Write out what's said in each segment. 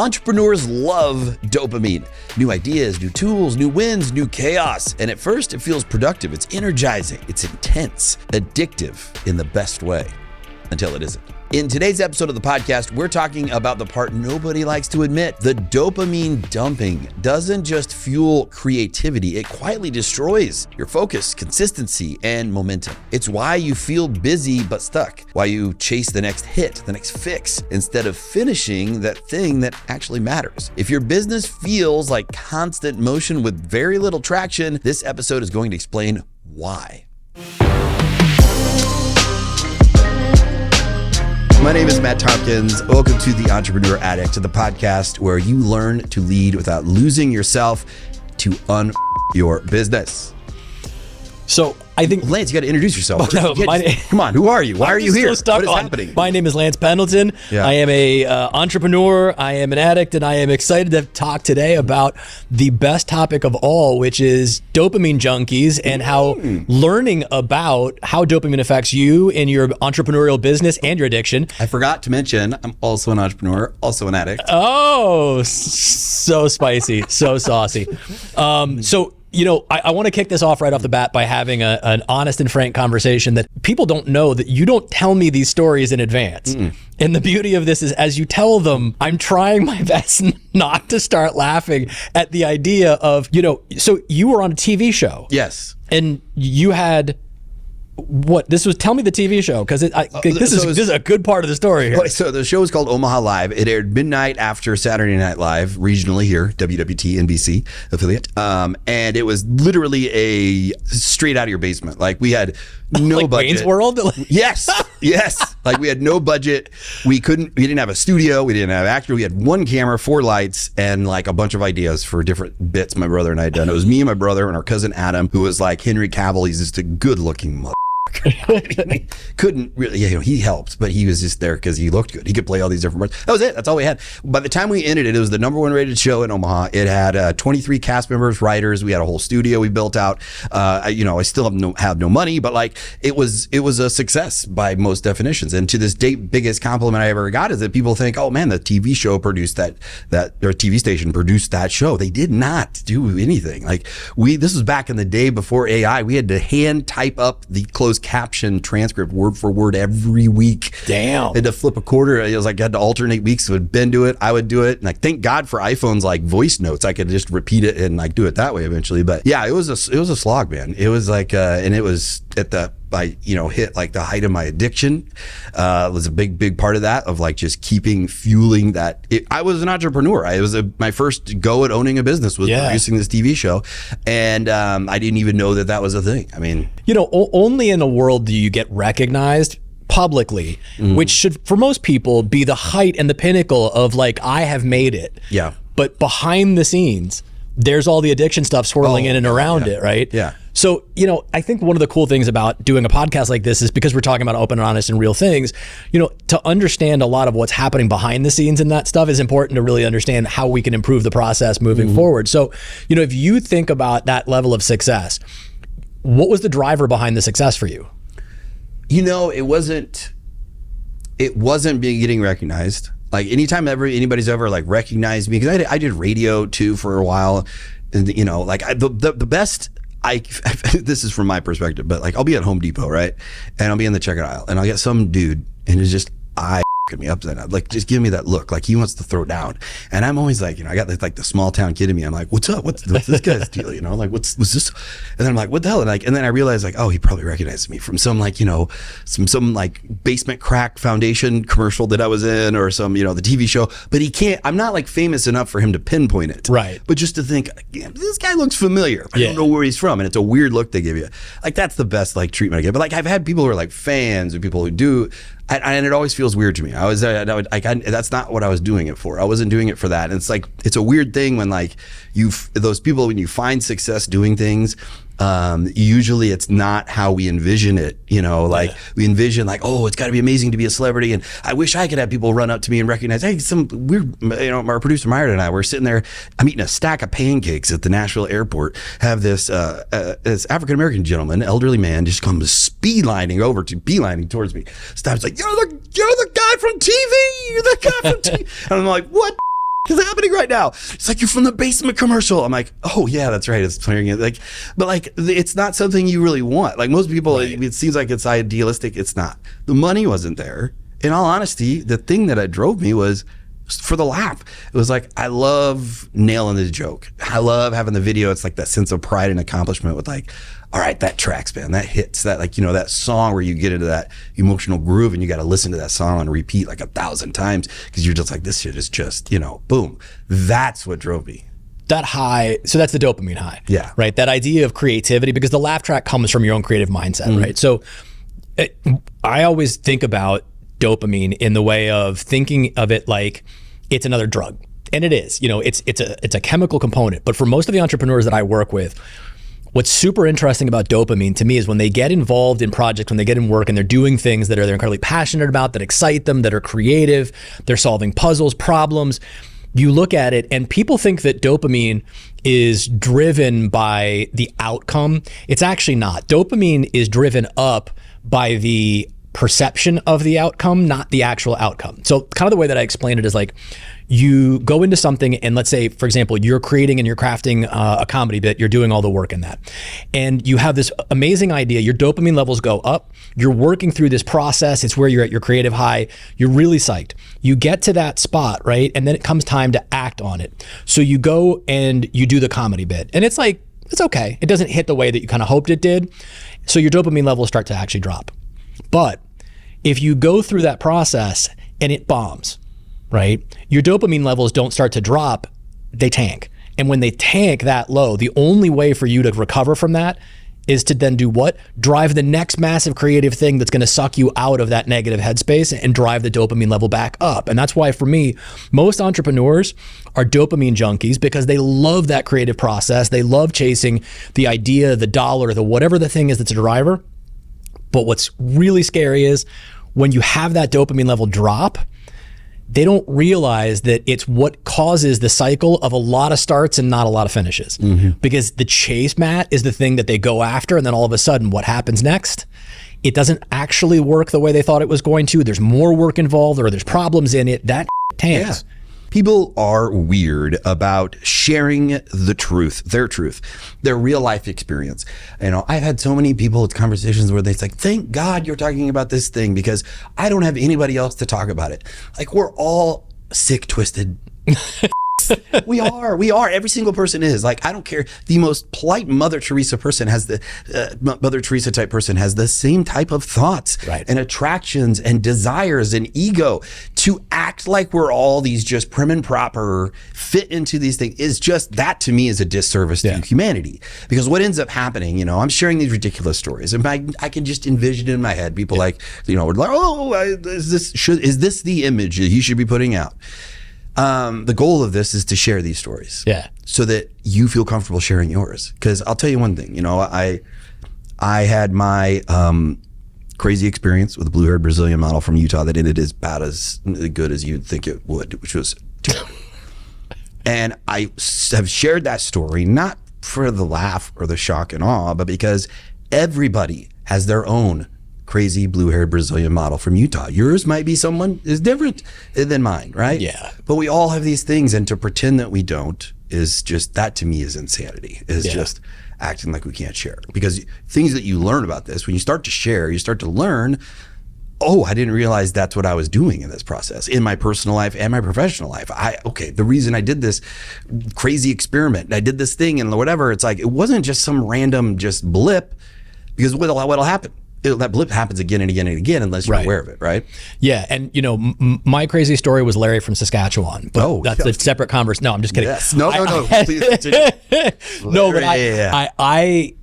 Entrepreneurs love dopamine. New ideas, new tools, new wins, new chaos. And at first, it feels productive. It's energizing. It's intense, addictive in the best way, until it isn't. In today's episode of the podcast, we're talking about the part nobody likes to admit. The dopamine dumping doesn't just fuel creativity, it quietly destroys your focus, consistency, and momentum. It's why you feel busy but stuck, why you chase the next hit, the next fix, instead of finishing that thing that actually matters. If your business feels like constant motion with very little traction, this episode is going to explain why. My name is Matt Tompkins. Welcome to the Entrepreneur Addict, the podcast where you learn to lead without losing yourself to your business. So I think Lance, you got to introduce yourself. No, come on, who are you? Why are you here? What is happening? My name is Lance Pendleton. Yeah. I am a entrepreneur. I am an addict, and I am excited to talk today about the best topic of all, which is dopamine junkies and how learning about how dopamine affects you in your entrepreneurial business and your addiction. I forgot to mention, I'm also an entrepreneur, also an addict. Oh, so spicy, so saucy. You know, I want to kick this off right off the bat by having an honest and frank conversation that people don't know that you don't tell me these stories in advance. And the beauty of this is as you tell them, I'm trying my best not to start laughing at the idea of, you know, so you were on a TV show. Yes. And you had... tell me the TV show, because this is a good part of the story here. So the show is called Omaha Live. It aired midnight after Saturday Night Live, regionally here, WWT, NBC affiliate. And it was literally a straight out of your basement. Like we had no like budget. Wayne's World? Yes. Like we had no budget. We didn't have a studio. We didn't have actors. We had one camera, 4 lights, and like a bunch of ideas for different bits my brother and I had done. It was me and my brother and our cousin Adam, who was like Henry Cavill. He's just a good looking mother. Couldn't really, he helped, but he was just there because he looked good. He could play all these different parts. That was it. That's all we had. By the time we ended it, it was the #1 rated show in Omaha. It had 23 cast members, writers. We had a whole studio we built out. I still have no money, but like it was a success by most definitions. And to this date, biggest compliment I ever got is that people think, oh man, the TV show produced that or TV station produced that show. They did not do anything. Like this was back in the day before AI. We had to hand type up the closed caption transcript word for word every week. Damn. Had to flip a quarter. It was like I had to alternate weeks. So Ben do it, I would do it. And like thank God for iPhones like voice notes. I could just repeat it and like do it that way eventually. But yeah, it was a slog, man. It was like and it was at the hit like the height of my addiction. Was a big part of that, of like just fueling that. I was an entrepreneur. My first go at owning a business was producing this TV show, and I didn't even know that was a thing. I mean, only in a world do you get recognized publicly, which should for most people be the height and the pinnacle of like, I have made it. Yeah. But behind the scenes, there's all the addiction stuff swirling in and around it, right? Yeah. So, I think one of the cool things about doing a podcast like this is because we're talking about open and honest and real things, to understand a lot of what's happening behind the scenes and that stuff is important to really understand how we can improve the process moving forward. So, if you think about that level of success, what was the driver behind the success for you? It wasn't getting recognized. Like anytime anybody's ever like recognized me, because I did radio too for a while, and the best. This is from my perspective, but like I'll be at Home Depot, right, and I'll be in the checkout aisle, and I'll get some dude, and it's just me up then like just give me that look like he wants to throw down, and I'm always like I got like the small town kid in me. I'm like, what's up? What's this guy's deal? Like what's this? And then I'm like, what the hell? And then I realized like, oh, he probably recognized me from some like some like basement crack foundation commercial that I was in, or some the TV show. But he can't. I'm not like famous enough for him to pinpoint it. Right. But just to think, this guy looks familiar. I don't know where he's from, and it's a weird look they give you. Like that's the best like treatment I get. But like I've had people who are like fans or people who do. And it always feels weird to me. That's not what I was doing it for. I wasn't doing it for that. And it's like, it's a weird thing when like those people, when you find success doing things, usually it's not how we envision it. We envision like, oh, it's gotta be amazing to be a celebrity. And I wish I could have people run up to me and recognize, hey, our producer Myron and I were sitting there, I'm eating a stack of pancakes at the Nashville airport, have this African-American gentleman, elderly man, just comes beelining towards me. Stops like, you're the guy from TV. You're the guy from TV. And I'm like, what is happening right now? It's like, you're from the basement commercial. I'm like, oh yeah, that's right. It's playing it. Like, but like, it's not something you really want. Like most people, it seems like it's idealistic. It's not. The money wasn't there. In all honesty, the thing that drove me was for the laugh. It was like, I love nailing the joke. I love having the video. It's like that sense of pride and accomplishment with like, all right, that tracks, man, that hits, that like, that song where you get into that emotional groove and you got to listen to that song on repeat like 1,000 times because you're just like, this shit is just, boom. That's what drove me. That high, so that's the dopamine high. Yeah. Right? That idea of creativity, because the laugh track comes from your own creative mindset, right? So I always think about dopamine in the way of thinking of it like it's another drug. And it is, it's a chemical component. But for most of the entrepreneurs that I work with, what's super interesting about dopamine to me is when they get involved in projects, when they get in work and they're doing things that they're incredibly passionate about, that excite them, that are creative, they're solving puzzles, problems. You look at it and people think that dopamine is driven by the outcome. It's actually not. Dopamine is driven up by the perception of the outcome, not the actual outcome. So kind of the way that I explain it is like, you go into something and let's say, for example, you're creating and you're crafting a comedy bit, you're doing all the work in that. And you have this amazing idea, your dopamine levels go up, you're working through this process, it's where you're at your creative high, you're really psyched. You get to that spot, right? And then it comes time to act on it. So you go and you do the comedy bit. And it's like, it's okay. It doesn't hit the way that you kind of hoped it did. So your dopamine levels start to actually drop. But if you go through that process and it bombs, right? Your dopamine levels don't start to drop, they tank. And when they tank that low, the only way for you to recover from that is to then do what? Drive the next massive creative thing that's going to suck you out of that negative headspace and drive the dopamine level back up. And that's why for me, most entrepreneurs are dopamine junkies because they love that creative process. They love chasing the idea, the dollar, the whatever the thing is that's a driver. But what's really scary is when you have that dopamine level drop, they don't realize that it's what causes the cycle of a lot of starts and not a lot of finishes. Because the chase, Matt, is the thing that they go after. And then all of a sudden, what happens next? It doesn't actually work the way they thought it was going to. There's more work involved or there's problems in it. That tanks. Yeah. People are weird about sharing the truth, their real life experience. I've had so many people with conversations where they're like, thank God you're talking about this thing because I don't have anybody else to talk about it. Like we're all sick, twisted. We are. Every single person is. Like, I don't care. The most polite Mother Teresa person has Mother Teresa type person has the same type of thoughts and attractions and desires and ego. To act like we're all these just prim and proper, fit into these things is just, that to me is a disservice to humanity. Because what ends up happening, I'm sharing these ridiculous stories and I can just envision in my head people like, we're like, oh, is this the image that you should be putting out? The goal of this is to share these stories, so that you feel comfortable sharing yours. Because I'll tell you one thing, I had my crazy experience with a blue-haired Brazilian model from Utah that ended as bad as good as you'd think it would, which was terrible. And I have shared that story not for the laugh or the shock and awe, but because everybody has their own crazy blue-haired Brazilian model from Utah. Yours might be someone is different than mine, right? Yeah. But we all have these things, and to pretend that we don't is just, that to me is insanity. Is just acting like we can't share. Because things that you learn about this, when you start to share, you start to learn, oh, I didn't realize that's what I was doing in this process, in my personal life and my professional life. The reason I did this crazy experiment, I did this thing and whatever, it's like, it wasn't just some random just blip, because what'll happen? That blip happens again and again and again unless you're aware of it, right? Yeah, and my crazy story was Larry from Saskatchewan, but that's a separate conversation. No, I'm just kidding. Yes. No. Please continue. No, but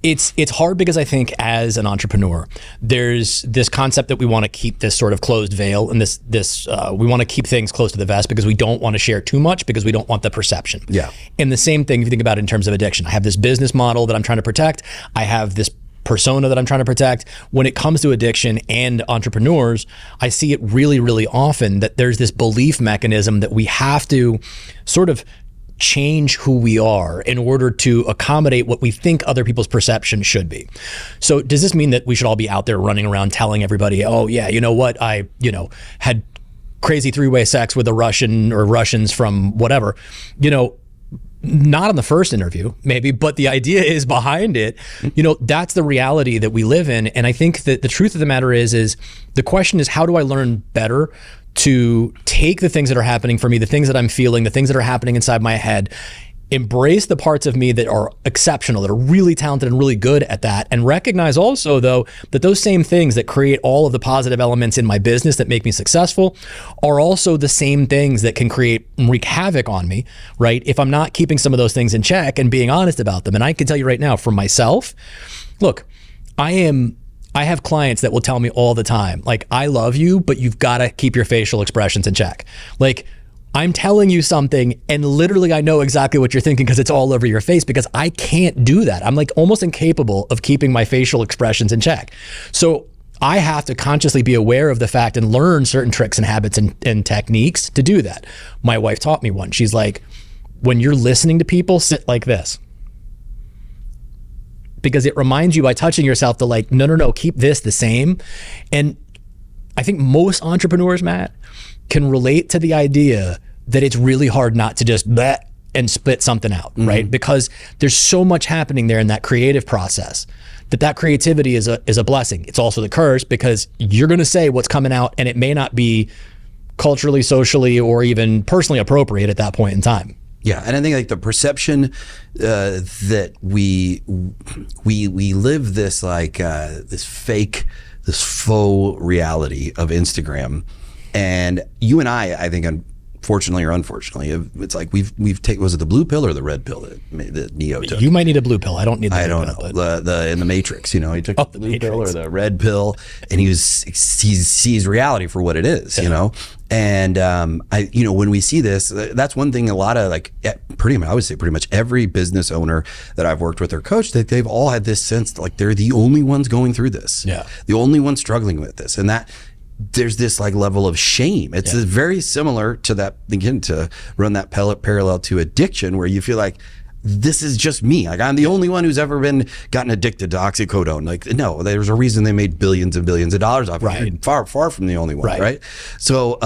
it's hard because I think as an entrepreneur, there's this concept that we want to keep this sort of closed veil, and this we want to keep things close to the vest because we don't want to share too much because we don't want the perception. Yeah. And the same thing if you think about it in terms of addiction. I have this business model that I'm trying to protect. I have this persona that I'm trying to protect. When it comes to addiction and entrepreneurs, I see it really, really often that there's this belief mechanism that we have to sort of change who we are in order to accommodate what we think other people's perception should be. So does this mean that we should all be out there running around telling everybody, oh yeah, you know what, I had crazy three-way sex with a Russian or Russians from whatever, you know, not on the first interview, maybe, but the idea is behind it. You know, that's the reality that we live in. And I think that the truth of the matter is the question is, how do I learn better to take the things that are happening for me, the things that I'm feeling, the things that are happening inside my head, embrace the parts of me that are exceptional, that are really talented and really good at that, and recognize also, though, that those same things that create all of the positive elements in my business that make me successful are also the same things that can create and wreak havoc on me, right? If I'm not keeping some of those things in check and being honest about them. And I can tell you right now, for myself, look, I have clients that will tell me all the time, like, I love you, but you've got to keep your facial expressions in check. Like, I'm telling you something and literally I know exactly what you're thinking because it's all over your face, because I can't do that. I'm like almost incapable of keeping my facial expressions in check. So I have to consciously be aware of the fact and learn certain tricks and habits and techniques to do that. My wife taught me one. She's like, when you're listening to people, sit like this. Because it reminds you by touching yourself to like, no, keep this the same. And I think most entrepreneurs, Matt, can relate to the idea that it's really hard not to just bleh and spit something out, right? Because there's so much happening there in that creative process that creativity is a blessing. It's also the curse, because you're going to say what's coming out and it may not be culturally, socially, or even personally appropriate at that point in time. Yeah, and I think like the perception that we live this like this faux reality of Instagram. And you and I think, unfortunately or unfortunately, it's like we've taken, was it the blue pill or the red pill that Neo took? You might need a blue pill. I don't need the blue pill. I don't know. The in the Matrix, you know, he took the blue pill or the red pill, and he sees reality for what it is, you know. And when we see this, that's one thing. A lot of like I would say pretty much every business owner that I've worked with or coached, that they've all had this sense that, like, they're the only ones going through this, the only ones struggling with this, and that. There's this like level of shame. It's very similar to that, again, to run that parallel to addiction, where you feel like this is just me. Like, I'm the only one who's ever gotten addicted to oxycodone. Like, no, there's a reason they made billions and billions of dollars off of it. Far from the only one, right? So,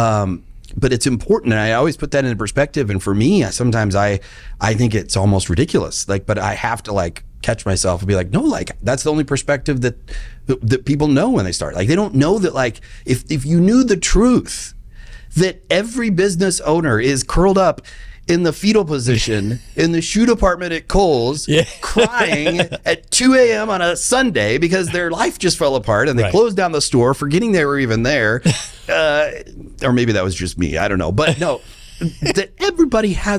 but it's important, and I always put that into perspective. And for me, sometimes I think it's almost ridiculous. Like, but I have to like catch myself and be like, no, like, that's the only perspective that people know when they start. Like, they don't know that, like, if you knew the truth that every business owner is curled up in the fetal position in the shoe department at Kohl's, crying at 2 a.m. on a Sunday because their life just fell apart and they closed down the store, forgetting they were even there. Or maybe that was just me. I don't know. But no, that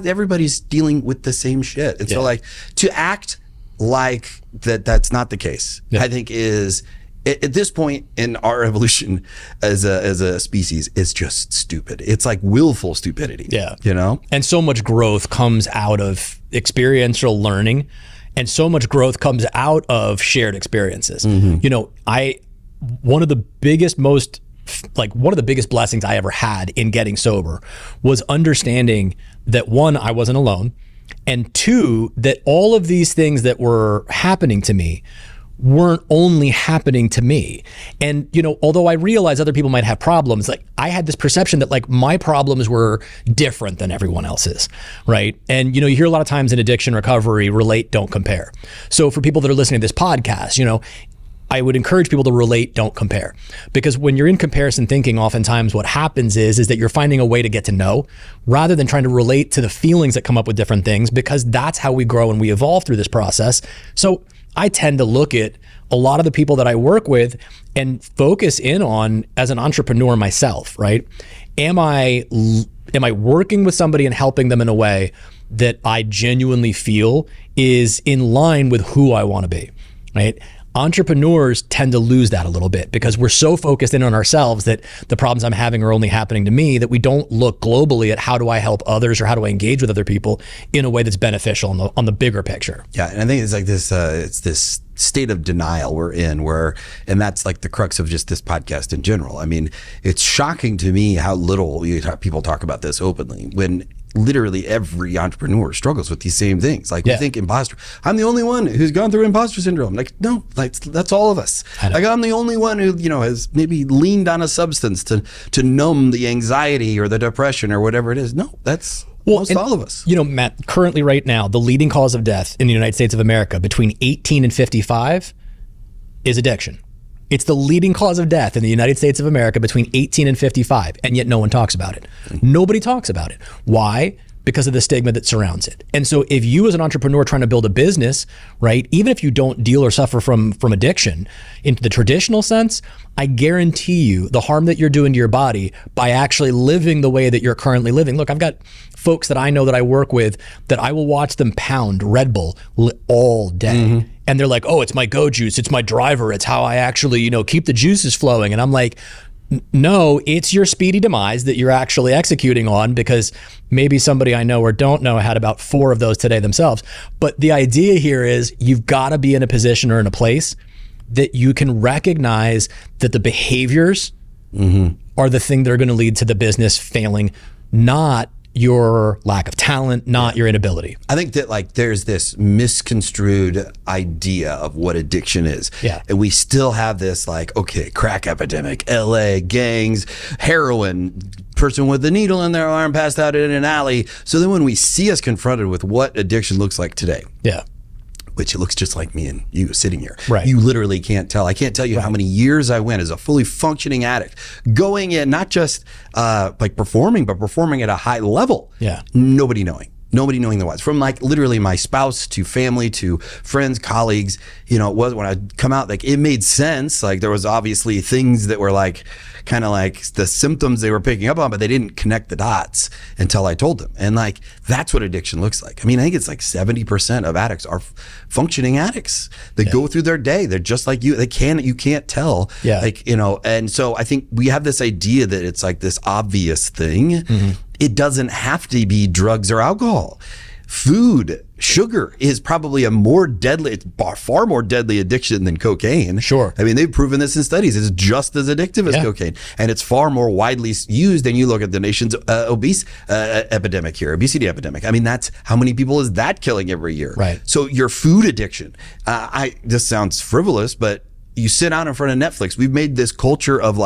everybody's dealing with the same shit. And so, like, to act like that's not the case, I think is, at this point in our evolution as a species, it's just stupid. It's like willful stupidity. You know? And so much growth comes out of experiential learning, and so much growth comes out of shared experiences. You know, one of the biggest blessings I ever had in getting sober was understanding that, one, I wasn't alone, and two, that all of these things that were happening to me weren't only happening to me. And, you know, although I realize other people might have problems, like, I had this perception that, like, my problems were different than everyone else's, right? And, you know, you hear a lot of times in addiction recovery, relate, don't compare. So for people that are listening to this podcast, you know, I would encourage people to relate, don't compare. Because when you're in comparison thinking, oftentimes what happens is that you're finding a way to get to know, rather than trying to relate to the feelings that come up with different things, because that's how we grow and we evolve through this process. So I tend to look at a lot of the people that I work with and focus in on, as an entrepreneur myself, right? Am I working with somebody and helping them in a way that I genuinely feel is in line with who I want to be, right? Entrepreneurs tend to lose that a little bit because we're so focused in on ourselves that the problems I'm having are only happening to me, that we don't look globally at how do I help others or how do I engage with other people in a way that's beneficial on the bigger picture. Yeah, and I think it's like this, it's this state of denial we're in, and that's like the crux of just this podcast in general. I mean, it's shocking to me how little people talk about this openly, when literally every entrepreneur struggles with these same things. Like Yeah. we think imposter. I'm the only one who's gone through imposter syndrome. Like, no, like that's all of us. Like I'm the only one who, has maybe leaned on a substance to numb the anxiety or the depression or whatever it is. No, that's most all of us. Matt, currently right now, the leading cause of death in the United States of America between 18 and 55 is addiction. It's the leading cause of death in the United States of America between 18 and 55, and yet no one talks about it. Nobody talks about it. Why? Because of the stigma that surrounds it. And so if you as an entrepreneur trying to build a business, right, even if you don't deal or suffer from addiction in the traditional sense, I guarantee you the harm that you're doing to your body by actually living the way that you're currently living. Look, I've got folks that I know that I work with that I will watch them pound Red Bull all day. And they're like, oh, it's my go juice. It's my driver. It's how I actually, keep the juices flowing. And I'm like, no, it's your speedy demise that you're actually executing on, because maybe somebody I know or don't know had about 4 of those today themselves. But the idea here is you've got to be in a position or in a place that you can recognize that the behaviors are the thing that are going to lead to the business failing, not your lack of talent, not your inability. I think that there's this misconstrued idea of what addiction is. Yeah. And we still have this okay, crack epidemic, LA, gangs, heroin, person with a needle in their arm passed out in an alley. So then when we see us confronted with what addiction looks like today, which it looks just like me and you sitting here. Right. You literally can't tell. I can't tell you how many years I went as a fully functioning addict, going in, not just performing, but performing at a high level. Yeah. Nobody knowing the whys. From literally my spouse to family to friends, colleagues, it was when I come out, it made sense. There was obviously things that were kind of the symptoms they were picking up on, but they didn't connect the dots until I told them. And that's what addiction looks like. I mean, I think it's 70% of addicts are functioning addicts that go through their day. They're just like you. You can't tell. Yeah. And so I think we have this idea that it's this obvious thing. It doesn't have to be drugs or alcohol. Food, sugar is probably it's far more deadly addiction than cocaine. Sure. I mean, they've proven this in studies. It's just as addictive as cocaine. And it's far more widely used than you look at the nation's obesity epidemic. I mean, that's how many people is that killing every year? Right. So your food addiction, this sounds frivolous, but you sit down in front of Netflix. We've made this culture of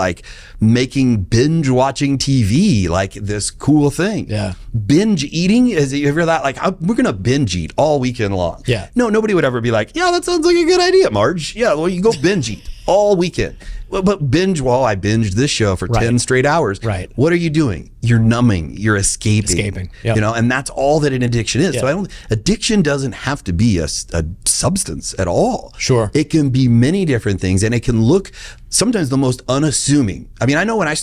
making binge watching TV this cool thing. Yeah. Binge eating, is you ever that we're gonna binge eat all weekend long? Yeah. No, nobody would ever be yeah, that sounds like a good idea, Marge. Yeah, well, you go binge eat all weekend. But I binged this show for 10 straight hours. Right. What are you doing? You're numbing. You're escaping. Yep. And that's all that an addiction is. Yeah. So addiction doesn't have to be a substance at all. Sure. It can be many different things, and it can look sometimes the most unassuming. I mean, I know when I was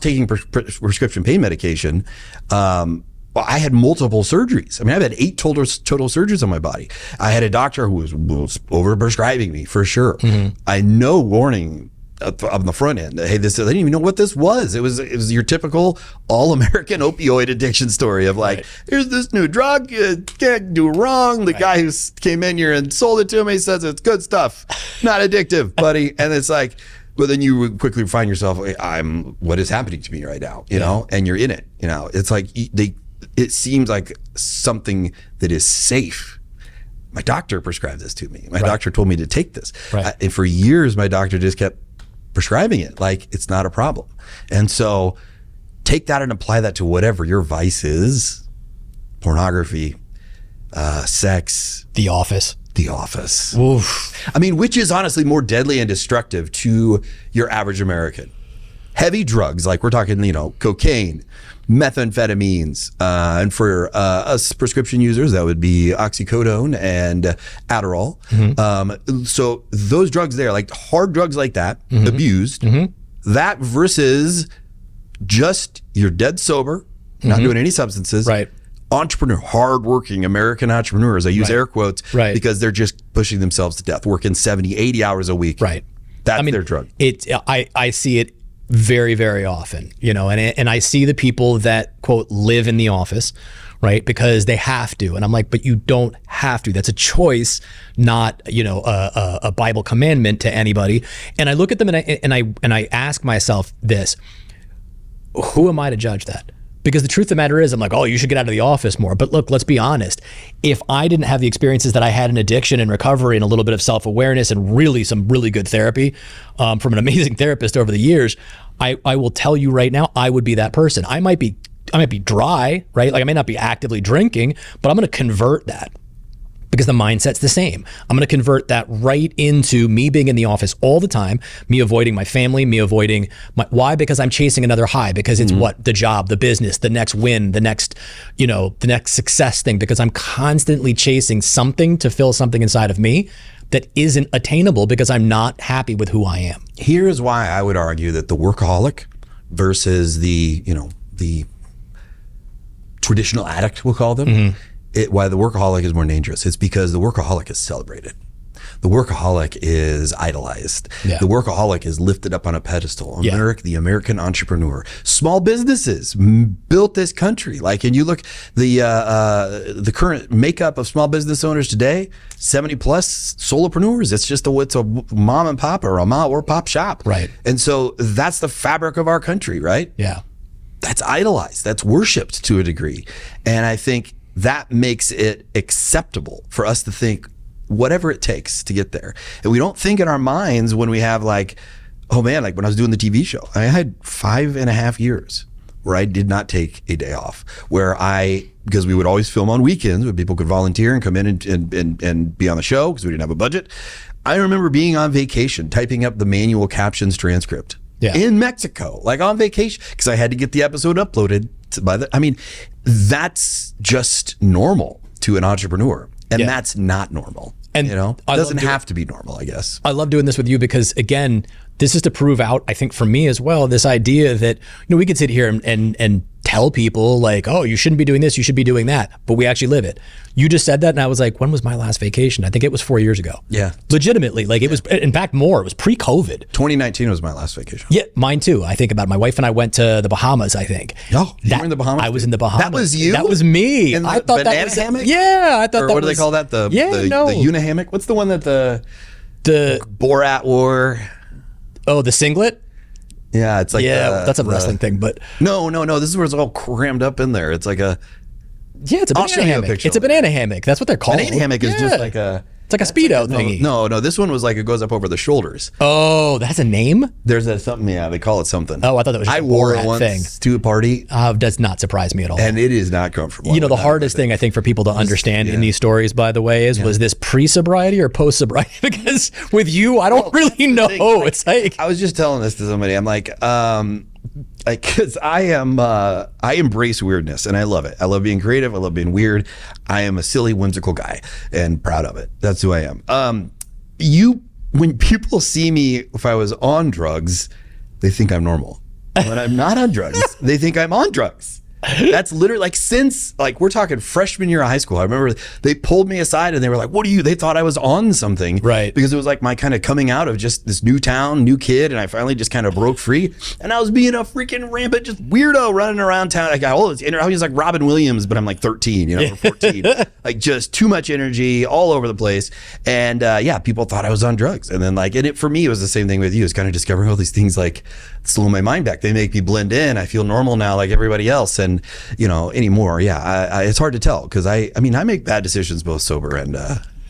taking prescription pain medication, I had multiple surgeries. I mean, I've had 8 total surgeries on my body. I had a doctor who was overprescribing me for sure. I know warning on the front end. Hey, I didn't even know what this was. It was your typical all-American opioid addiction story of here's this new drug, you can't do wrong. The guy who came in here and sold it to me says it's good stuff, not addictive, buddy. And it's but then you would quickly find yourself, what is happening to me right now? You know, and you're in it. It's it seems like something that is safe. My doctor prescribed this to me. My doctor told me to take this. And for years, my doctor just kept prescribing it it's not a problem. And so take that and apply that to whatever your vice is. Pornography, sex. The Office. Oof. I mean, which is honestly more deadly and destructive to your average American? Heavy drugs, we're talking, cocaine, methamphetamines, and for us prescription users, that would be oxycodone and Adderall. So those drugs there, hard drugs like that, abused, that versus just you're dead sober, not doing any substances. Right. Entrepreneur, hardworking American entrepreneurs, I use air quotes because they're just pushing themselves to death, working 70, 80 hours a week. Right. That's their drug. I see it very, very often, and I see the people that quote live in the office, right? Because they have to. And I'm like, but you don't have to. That's a choice, not, a Bible commandment to anybody. And I look at them and I ask myself this: who am I to judge that? Because the truth of the matter is, I'm like, oh, you should get out of the office more. But look, let's be honest. If I didn't have the experiences that I had in addiction and recovery and a little bit of self-awareness and really some really good therapy from an amazing therapist over the years, I will tell you right now, I would be that person. I might be dry, right? Like I may not be actively drinking, but I'm going to convert that. Because the mindset's the same. I'm going to convert that right into me being in the office all the time, me avoiding my family, me avoiding why? Because I'm chasing another high, because it's what? The job, the business, the next win, the next success thing, because I'm constantly chasing something to fill something inside of me that isn't attainable because I'm not happy with who I am. Here's why I would argue that the workaholic versus the traditional addict, we'll call them, why the workaholic is more dangerous. It's because the workaholic is celebrated. The workaholic is idolized. Yeah. The workaholic is lifted up on a pedestal. The American entrepreneur. Small businesses built this country. Like, and you look the current makeup of small business owners today, 70 plus solopreneurs. It's just it's a mom and pop or a mom or pop shop. Right. And so that's the fabric of our country, right? Yeah. That's idolized. That's worshipped to a degree. And I think that makes it acceptable for us to think whatever it takes to get there. And we don't think in our minds when we have like, oh man, like when I was doing the TV show, I had 5.5 years where I did not take a day off, because we would always film on weekends where people could volunteer and come in and be on the show because we didn't have a budget. I remember being on vacation, typing up the manual captions transcript in Mexico, like on vacation, because I had to get the episode uploaded that's just normal to an entrepreneur. And that's not normal. And it doesn't have to be normal, I guess. I love doing this with you because, again, this is to prove out, I think for me as well, this idea that, we could sit here and tell people like, oh, you shouldn't be doing this, you should be doing that, but we actually live it. You just said that and I was like, when was my last vacation? I think it was 4 years ago. Yeah. Legitimately, like it was, in fact, more. It was pre-COVID. 2019 was my last vacation. Yeah, mine too. I think about it. My wife and I went to the Bahamas, I think. Oh, you were in the Bahamas? I was in the Bahamas. That was you? That was me. In the I thought banana that was hammock? Yeah, I thought or that what was. Do they call that? The unihammock? What's the one that the Borat wore? Oh, the singlet? Yeah, it's like that's a wrestling thing, but no. This is where it's all crammed up in there. It's like it's a banana hammock. It's a banana hammock. That's what they're called. Banana hammock is just like it's like a Speedo thingy. No. This one was like it goes up over the shoulders. Oh, that's a name? There's something. Yeah, they call it something. Oh, I thought that was just I wore it once to a party. Does not surprise me at all. And it is not comfortable. The hardest thing I think for people to understand in these stories, by the way, was this pre-sobriety or post-sobriety? Because with you, I don't really know. It's like I was just telling this to somebody. I'm like, because I embrace weirdness and I love it. I love being creative. I love being weird. I am a silly, whimsical guy and proud of it. That's who I am. When people see me, if I was on drugs, they think I'm normal. When I'm not on drugs, they think I'm on drugs. That's literally like since we're talking freshman year of high school. I remember they pulled me aside and they were like, what are you? They thought I was on something. Right. Because it was like my kind of coming out of just this new town, new kid. And I finally just kind of broke free. And I was being a freaking rampant, just weirdo running around town. I got all this energy. I was like Robin Williams, but I'm like 13, or 14. Like just too much energy all over the place. And people thought I was on drugs. And then for me, it was the same thing with you. It's kind of discovering all these things slow my mind back. They make me blend in. I feel normal now like everybody else. And anymore. Yeah, it's hard to tell because I make bad decisions both sober and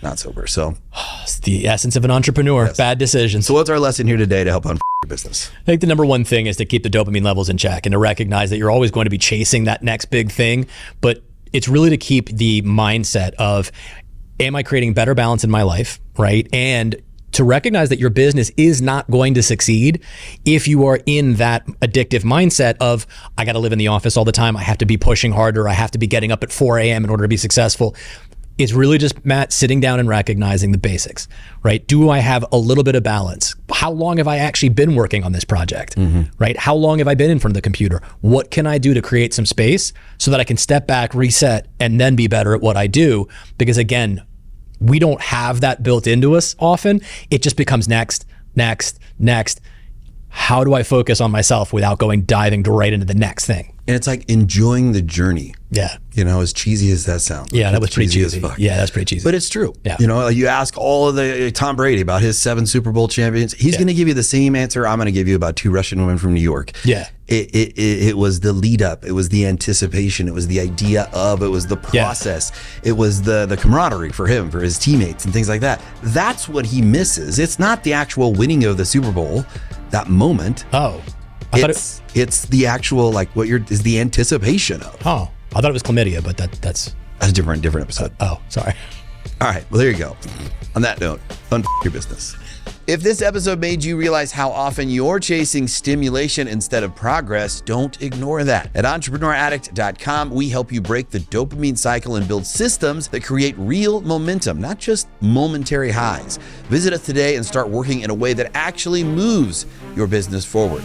not sober. So it's the essence of an entrepreneur. Yes. Bad decisions. So what's our lesson here today to help on your business? I think the number one thing is to keep the dopamine levels in check and to recognize that you're always going to be chasing that next big thing. But it's really to keep the mindset of, am I creating better balance in my life, right? And to recognize that your business is not going to succeed if you are in that addictive mindset of, I got to live in the office all the time. I have to be pushing harder. I have to be getting up at 4 a.m. in order to be successful. It's really just, Matt, sitting down and recognizing the basics, right? Do I have a little bit of balance? How long have I actually been working on this project, right? How long have I been in front of the computer? What can I do to create some space so that I can step back, reset, and then be better at what I do? Because again, we don't have that built into us often. It just becomes next. how do I focus on myself without diving right into the next thing? And it's like enjoying the journey. Yeah. You know, as cheesy as that sounds. Yeah, that was pretty cheesy. as fuck. Yeah, that's pretty cheesy. But it's true. Yeah. You know, like you ask all of the Tom Brady about his 7 Super Bowl champions. He's going to give you the same answer I'm going to give you about 2 Russian women from New York. Yeah. It was the lead up. It was the anticipation. It was the idea of. It was the process. It was the camaraderie for him, for his teammates, and things like that. That's what he misses. It's not the actual winning of the Super Bowl, that moment. Oh. It's the actual, like, is the anticipation of. Oh, I thought it was chlamydia, but that's a different episode. Oh, sorry. All right, well, there you go. On that note, your business. If this episode made you realize how often you're chasing stimulation instead of progress, don't ignore that. At entrepreneuraddict.com, we help you break the dopamine cycle and build systems that create real momentum, not just momentary highs. Visit us today and start working in a way that actually moves your business forward.